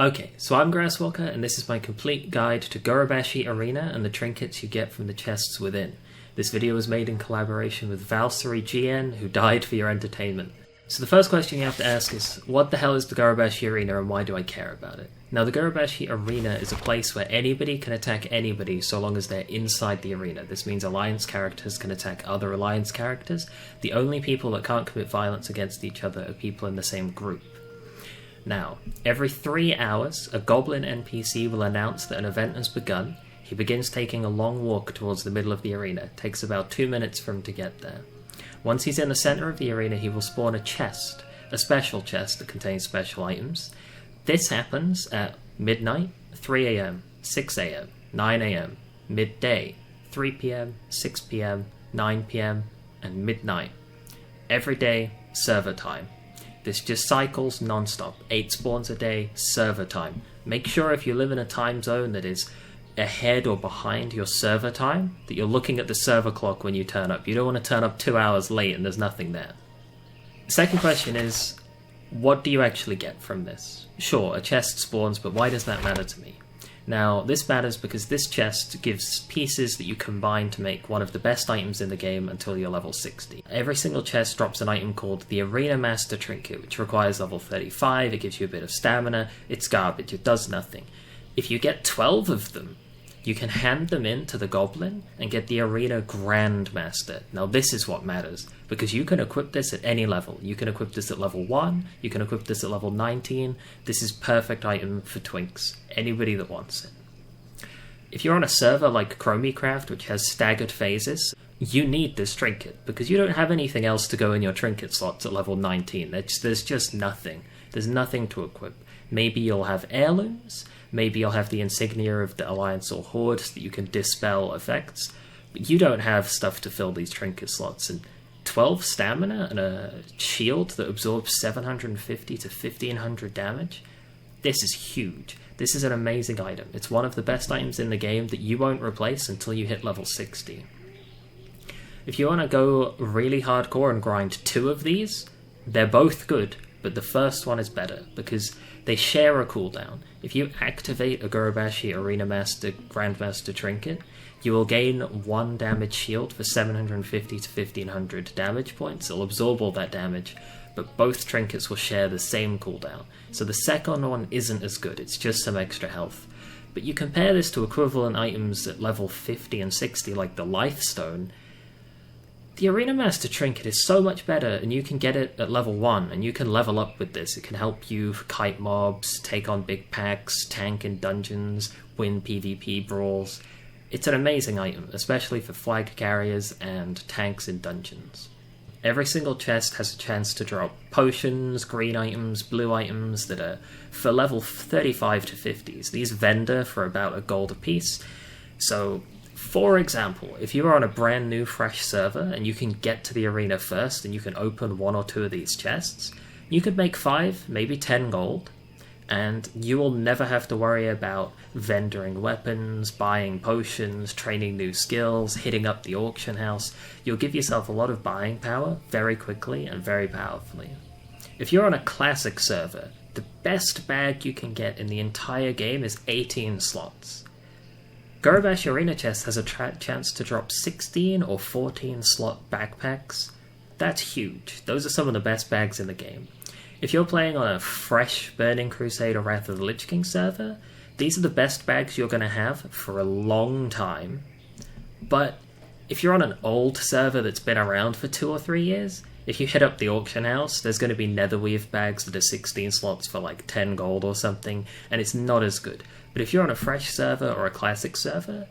Okay, so I'm Grasswalker, and this is my complete guide to Gurubashi Arena and the trinkets you get from the chests within. This video was made in collaboration with Valkyrie GN, who died for your entertainment. So the first question you have to ask is, what the hell is the Gurubashi Arena and why do I care about it? Now, the Gurubashi Arena is a place where anybody can attack anybody so long as they're inside the arena. This means Alliance characters can attack other Alliance characters. The only people that can't commit violence against each other are people in the same group. Now, every 3 hours, a goblin NPC will announce that an event has begun. He begins taking a long walk towards the middle of the arena. It takes about 2 minutes for him to get there. Once he's in the center of the arena, he will spawn a chest, a special chest that contains special items. This happens at midnight, 3 AM, 6 AM, 9 AM, midday, 3 PM, 6 PM, 9 PM, and midnight. Every day, server time. This just cycles non-stop. 8 spawns a day, server time. Make sure if you live in a time zone that is ahead or behind your server time, that you're looking at the server clock when you turn up. You don't want to turn up 2 hours late and there's nothing there. The second question is, what do you actually get from this? Sure, a chest spawns, but why does that matter to me? Now, this matters because this chest gives pieces that you combine to make one of the best items in the game until you're level 60. Every single chest drops an item called the Arena Master Trinket, which requires level 35, it gives you a bit of stamina, it's garbage, it does nothing. If you get 12 of them, you can hand them in to the Goblin and get the Arena Grandmaster. Now this is what matters, because you can equip this at any level. You can equip this at level 1, you can equip this at level 19. This is perfect item for twinks, anybody that wants it. If you're on a server like Chromicraft, which has staggered phases, you need this trinket, because you don't have anything else to go in your trinket slots at level 19. There's just nothing. There's nothing to equip. Maybe you'll have heirlooms, maybe you'll have the insignia of the Alliance or Horde so that you can dispel effects, but you don't have stuff to fill these trinket slots. And 12 stamina and a shield that absorbs 750 to 1500 damage, this is huge. This is an amazing item. It's one of the best items in the game that you won't replace until you hit level 60. If you want to go really hardcore and grind 2 of these, they're both good, but the first one is better because they share a cooldown. If you activate a Gurubashi Arena Master Grandmaster Trinket, you will gain 1 damage shield for 750 to 1500 damage points. It'll absorb all that damage, but both trinkets will share the same cooldown. So the second one isn't as good, it's just some extra health. But you compare this to equivalent items at level 50 and 60 like the Life Stone. The Arena Master Trinket is so much better, and you can get it at level 1, and you can level up with this. It can help you kite mobs, take on big packs, tank in dungeons, win PvP brawls. It's an amazing item, especially for flag carriers and tanks in dungeons. Every single chest has a chance to drop potions, green items, blue items that are for level 35 to 50s. These vendor for about $1 a piece. So, for example, if you're on a brand new fresh server and you can get to the arena first and you can open 1 or 2 of these chests, you could make 5, maybe 10 gold, and you will never have to worry about vendoring weapons, buying potions, training new skills, hitting up the auction house. You'll give yourself a lot of buying power very quickly and very powerfully. If you're on a classic server, the best bag you can get in the entire game is 18 slots. Gurubashi Arena Chest has a chance to drop 16 or 14 slot backpacks. That's huge. Those are some of the best bags in the game. If you're playing on a fresh Burning Crusade or Wrath of the Lich King server, these are the best bags you're going to have for a long time. But if you're on an old server that's been around for 2 or 3 years, if you hit up the auction house, there's going to be Netherweave bags that are 16 slots for like 10 gold or something, and it's not as good. But if you're on a fresh server or a classic server,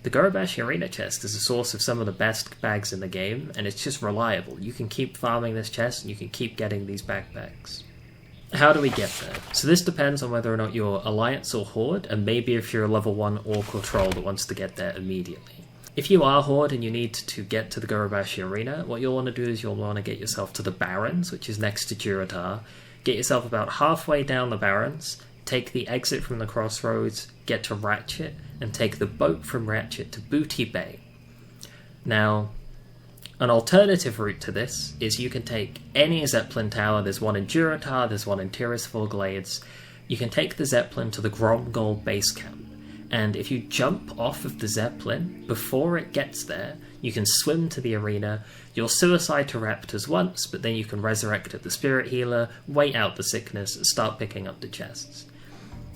the Gurubashi Arena Chest is a source of some of the best bags in the game, and it's just reliable. You can keep farming this chest, and you can keep getting these backpacks. How do we get there? So this depends on whether or not you're Alliance or Horde, and maybe if you're a level 1 Orc or Troll that wants to get there immediately. If you are Horde and you need to get to the Gurubashi Arena, what you'll want to do is you'll want to get yourself to the Barrens, which is next to Durotar. Get yourself about halfway down the Barrens, take the exit from the crossroads, get to Ratchet, and take the boat from Ratchet to Booty Bay. Now, an alternative route to this is you can take any Zeppelin tower. There's one in Durotar, there's one in Tirisfal Glades. you can take the Zeppelin to the Gromgold base camp. And if you jump off of the Zeppelin, before it gets there, you can swim to the arena. You'll suicide to raptors once, but then you can resurrect at the spirit healer, wait out the sickness, and start picking up the chests.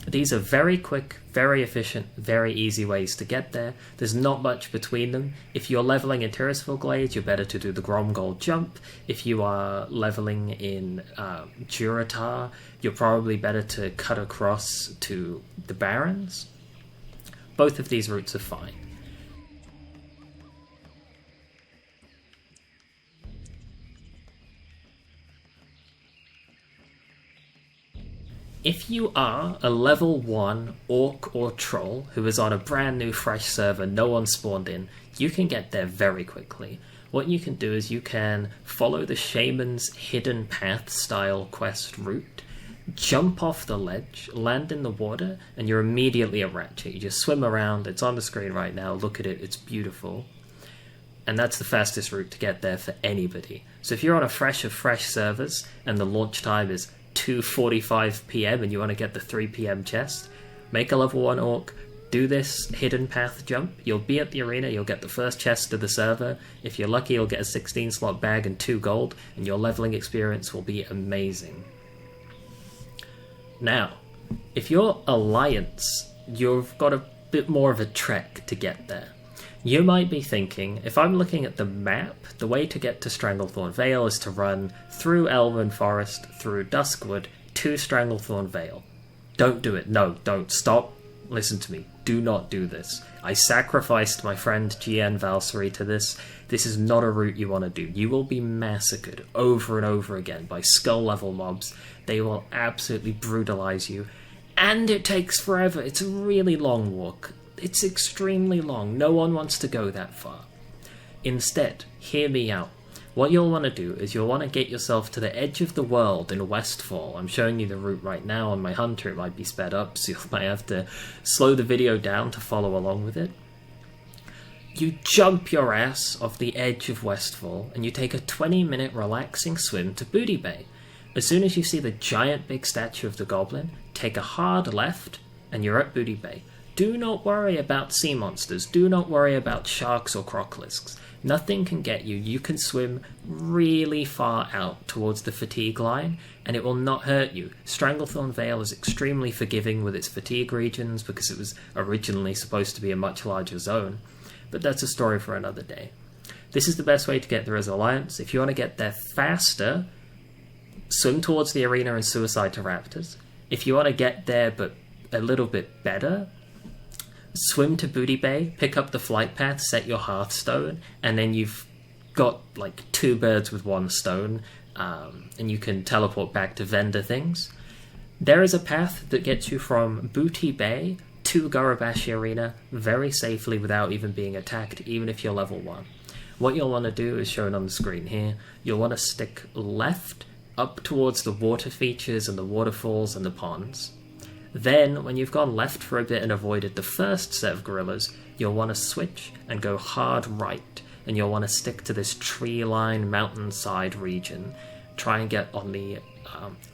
These are very quick, very efficient, very easy ways to get there. There's not much between them. If you're leveling in Tirisfal Glades, you're better to do the Gromgold jump. If you are leveling in Durotar, you're probably better to cut across to the Barrens. Both of these routes are fine. If you are a level 1 orc or troll who is on a brand new fresh server, no one spawned in, you can get there very quickly. What you can do is you can follow the Shaman's Hidden Path style quest route, jump off the ledge, land in the water, and you're immediately at Ratchet. You just swim around, it's on the screen right now, look at it, it's beautiful. And that's the fastest route to get there for anybody. So if you're on a fresh servers and the launch time is 2:45 PM and you want to get the 3 PM chest, make a level 1 orc, do this hidden path jump, you'll be at the arena, you'll get the first chest to the server. If you're lucky, you'll get a 16 slot bag and 2 gold, and your leveling experience will be amazing. Now, if you're Alliance, you've got a bit more of a trek to get there. You might be thinking, if I'm looking at the map, the way to get to Stranglethorn Vale is to run through Elven Forest, through Duskwood, to Stranglethorn Vale. Don't do it. No, don't. Stop. Listen to me. Do not do this. I sacrificed my friend GN Valkyrie to this. This is not a route you want to do. You will be massacred over and over again by skull level mobs. They will absolutely brutalize you. And it takes forever. It's a really long walk. It's extremely long. No one wants to go that far. Instead, hear me out. What you'll want to do is you'll want to get yourself to the edge of the world in Westfall. I'm showing you the route right now on my Hunter. It might be sped up, so you might have to slow the video down to follow along with it. You jump your ass off the edge of Westfall, and you take a 20-minute relaxing swim to Booty Bay. As soon as you see the giant big statue of the goblin, take a hard left, and you're at Booty Bay. Do not worry about sea monsters. Do not worry about sharks or crocolisks. Nothing can get you. You can swim really far out towards the fatigue line, and it will not hurt you. Stranglethorn Vale is extremely forgiving with its fatigue regions because it was originally supposed to be a much larger zone, but that's a story for another day. This is the best way to get there as Alliance. If you want to get there faster, swim towards the arena and suicide to raptors. If you want to get there but a little bit better, swim to Booty Bay, pick up the flight path, set your Hearthstone, and then you've got like 2 birds with 1 stone, and you can teleport back to vendor things. There is a path that gets you from Booty Bay to Gurubashi Arena very safely without even being attacked, even if you're level 1. What you'll want to do is shown on the screen here. You'll want to stick left up towards the water features and the waterfalls and the ponds. Then, when you've gone left for a bit and avoided the first set of gorillas, you'll want to switch and go hard right, and you'll want to stick to this tree-line mountainside region. Try and get on the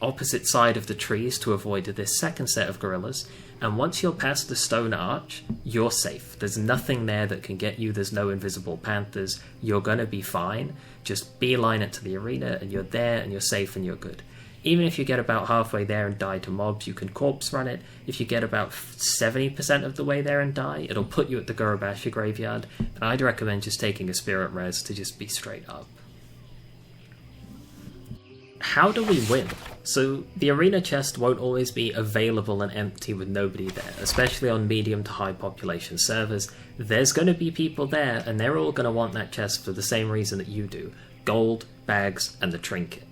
opposite side of the trees to avoid this second set of gorillas, and once you're past the stone arch, you're safe. There's nothing there that can get you, there's no invisible panthers, you're gonna be fine. Just beeline it to the arena, and you're there, and you're safe, and you're good. Even if you get about halfway there and die to mobs, you can corpse run it. If you get about 70% of the way there and die, it'll put you at the Gurubashi graveyard, and I'd recommend just taking a spirit res to just be straight up. How do we win? So the arena chest won't always be available and empty with nobody there, especially on medium to high population servers. There's going to be people there, and they're all going to want that chest for the same reason that you do: gold, bags, and the trinket.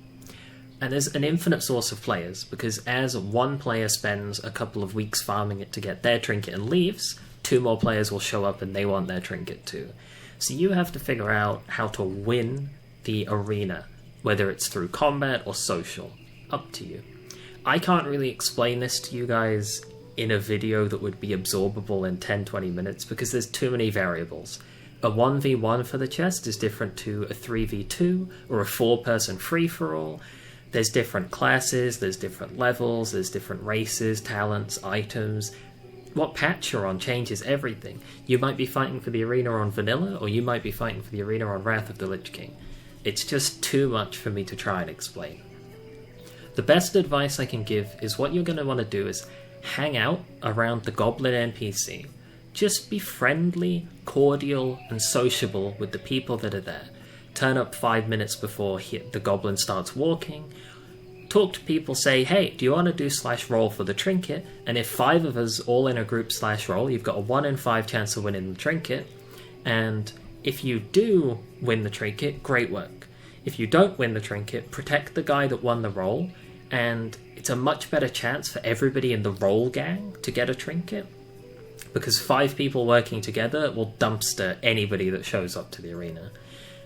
And there's an infinite source of players, because as one player spends a couple of weeks farming it to get their trinket and leaves, 2 more players will show up and they want their trinket too. So you have to figure out how to win the arena, whether it's through combat or social. Up to you. I can't really explain this to you guys in a video that would be absorbable in 10-20 minutes because there's too many variables. A 1v1 for the chest is different to a 3v2 or a 4-person free-for-all. There's different classes, there's different levels, there's different races, talents, items. What patch you're on changes everything. You might be fighting for the arena on Vanilla, or you might be fighting for the arena on Wrath of the Lich King. It's just too much for me to try and explain. The best advice I can give is what you're going to want to do is hang out around the Goblin NPC. Just be friendly, cordial, and sociable with the people that are there. Turn up 5 minutes before the Goblin starts walking. Talk to people, say, hey, do you want to do /roll for the trinket? And if 5 of us all in a group /roll, you've got a 1 in 5 chance of winning the trinket. And if you do win the trinket, great work. If you don't win the trinket, protect the guy that won the roll, and it's a much better chance for everybody in the roll gang to get a trinket, because 5 people working together will dumpster anybody that shows up to the arena.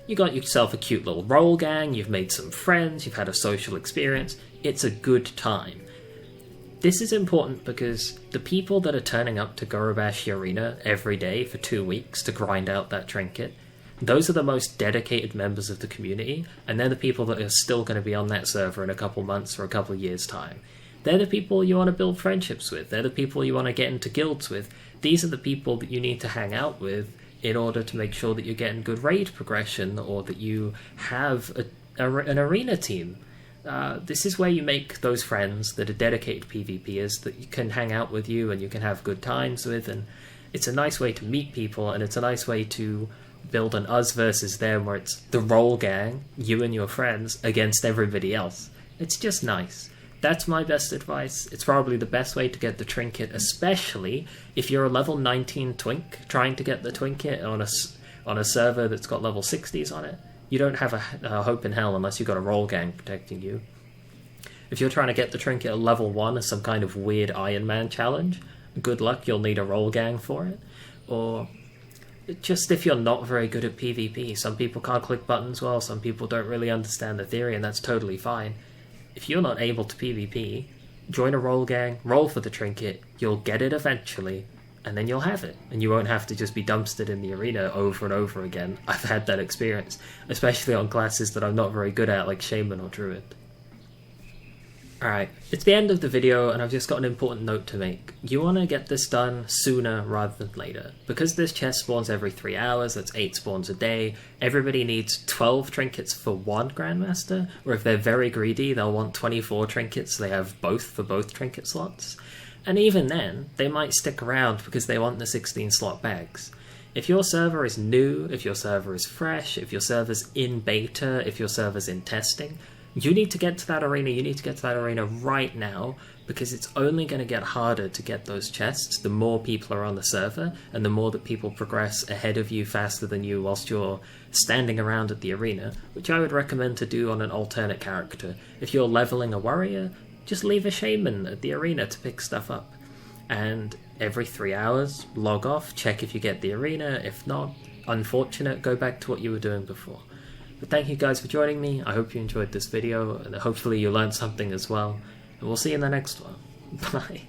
You got yourself a cute little roll gang, you've made some friends, you've had a social experience, it's a good time. This is important because the people that are turning up to Gurubashi Arena every day for 2 weeks to grind out that trinket, those are the most dedicated members of the community, and they're the people that are still going to be on that server in a couple months or a couple years' time. They're the people you want to build friendships with, they're the people you want to get into guilds with. These are the people that you need to hang out with in order to make sure that you're getting good raid progression, or that you have an arena team. This is where you make those friends that are dedicated PvPers that you can hang out with you and you can have good times with, and it's a nice way to meet people, and it's a nice way to build an us versus them, where it's the roll gang, you and your friends, against everybody else. It's just nice. That's my best advice. It's probably the best way to get the trinket, especially if you're a level 19 twink trying to get the trinket on a server that's got level 60s on it. You don't have a hope in hell unless you've got a roll gang protecting you. If you're trying to get the trinket at level 1 as some kind of weird Iron Man challenge, good luck, you'll need a roll gang for it. Or just if you're not very good at PvP, some people can't click buttons well, some people don't really understand the theory, and that's totally fine. If you're not able to PvP, join a roll gang, roll for the trinket, you'll get it eventually, and then you'll have it, and you won't have to just be dumpstered in the arena over and over again. I've had that experience, especially on classes that I'm not very good at, like Shaman or Druid. Alright, it's the end of the video, and I've just got an important note to make. You want to get this done sooner rather than later. Because this chest spawns every 3 hours, that's 8 spawns a day, everybody needs 12 trinkets for 1 Grandmaster, or if they're very greedy, they'll want 24 trinkets, so they have both for both trinket slots. And even then, they might stick around because they want the 16 slot bags. If your server is new, if your server is fresh, if your server's in beta, if your server's in testing, you need to get to that arena, you need to get to that arena right now, because it's only going to get harder to get those chests the more people are on the server, and the more that people progress ahead of you faster than you whilst you're standing around at the arena, which I would recommend to do on an alternate character. If you're leveling a warrior, just leave a shaman at the arena to pick stuff up. And every 3 hours, log off, check if you get the arena. If not, unfortunate, go back to what you were doing before. But thank you guys for joining me. I hope you enjoyed this video, and hopefully you learned something as well. And we'll see you in the next one. Bye.